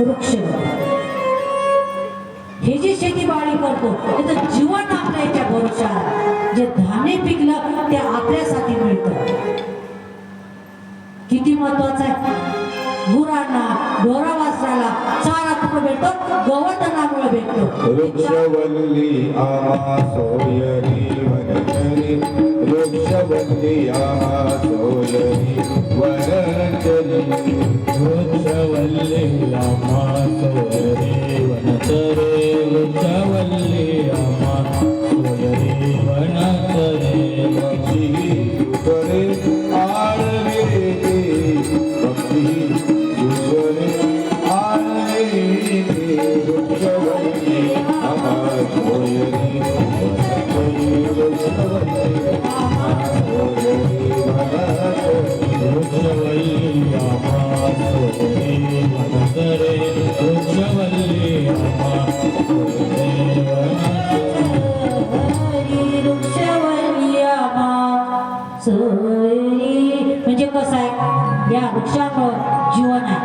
वृक्ष हे जी शेती बाळी करतो त्याचं जीवन आपल्या याच्या भरोशावर जे धान्य पिकलं ते आपल्यासाठी मिळतं. किती महत्वाचं आहे. गुरांना ढोरा वासराला चारा कुठं भेटतो? गवतनामुळे भेटतो. वृक्षवल्ली आमा सोयरी वनचरी वृक्षवल्ली आमा सोयरी वनचरी वृक्षवल्ली आमा सोयरी वनचरी वृक्षवल्ली आमा सोयरी वनचरी पक्षी सुतरे आळवे पक्षी सुतरे आळवे वृक्षवल्ली आमा सोयरी वनचरी वृक्षवल्ली आमा सोयरी वनचरी वृक्षवल्ली आमा सोयरी वनचरी वृक्षवल्ली आमा सोयरी वनचरी म्हणजे कसं आहे, या वृक्षामुळं जीवन आहे.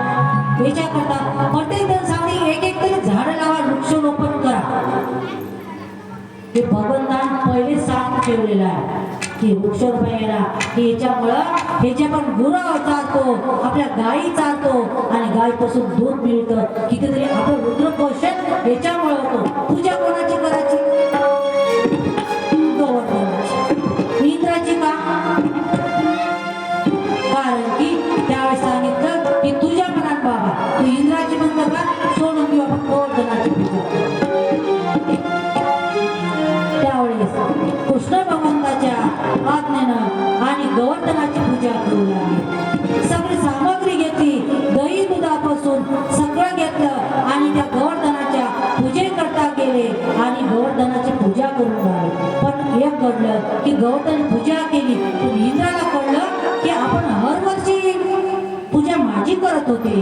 याच्याकरता प्रत्येक जण सांगते एक एक तरी झाड लावा, वृक्षारोपण करा. हे भगवंतान पहिले सांग ठेवलेलं आहे की वृक्षारोपणाला की याच्यामुळं ह्याच्या पण गुरं चालतो, आपल्या गायी चालतो आणि गायीपासून दूध मिळतं. कितीतरी आपलं रुद्रपोषण याच्यामुळे होतो. पूजा कोणाची करायची? गोवर्धनाची. इंद्राची का? कारण की त्यावेळेस सांगितलं की तुझ्या मनात बाबा तू इंद्राची म्हणतो का सोडून देऊ आपण गोवर्धनाची पूजा. त्यावेळेस कृष्ण भगवंताच्या आज्ञेनं आणि गोवर्धनाची पूजा करू लागली. सगळी सामग्री घेतली, दही दुधापासून सगळं घेतलं आणि त्या गोवर्धनाच्या पूजेकरता गेले आणि गोवर्धनाची पूजा करून लागले. पण एक घडलं की गोवर्धन पूजा केली पण इंद्राला कळलं की आपण हर वर्षी पूजा माझी करत होते,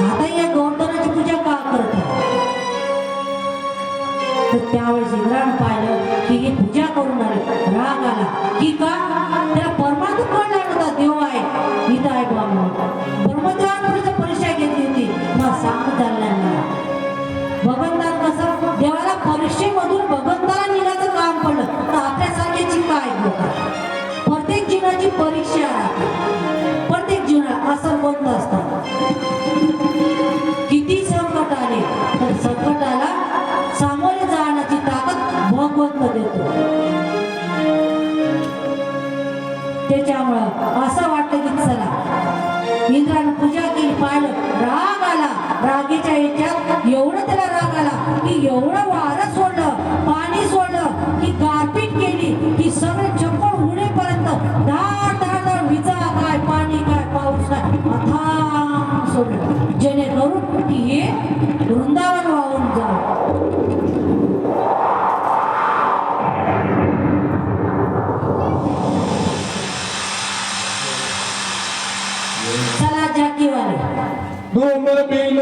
आता या गोवर्धनाची पूजा का करत आहे? तर त्यावेळेस इंद्रानं पाहिलं की ही पूजा करून आले. राग आला की का? त्याला परमात्मा कळला नव्हता देव आहे इथं आहे बाबा. परमात्मा परीक्षा घेतली होती मग सांग चालला मला. भगवंतान कसं देवाला परीक्षेमधून भगवंताला निघायचं काम पडलं तर आपल्यासारख्याची काय बघा. प्रत्येक जीवनाची परीक्षा राहते. प्रत्येक जीवनात असं बंद असतात. किती संकट आले तर संकटाला सामोरे जाण्याची ताकद भगवंत देतो. त्याच्यामुळं असं वाटतं की चला इंद्रानं पूजा केली, पाहिलं राग आला. रागेच्या याच्यात एवढं त्याला राग आला की एवढं वारं सोडलं, पाणी सोडलं की गारपीट केली की सगळे चप्पल उडेपर्यंत धाड धाड धाड विजा काय, पाणी काय, पाऊस काय अथांग सोडलं, जेणेकरून की हे वृंदावन वाहून जावं. चला जाकीवाले तुम बिन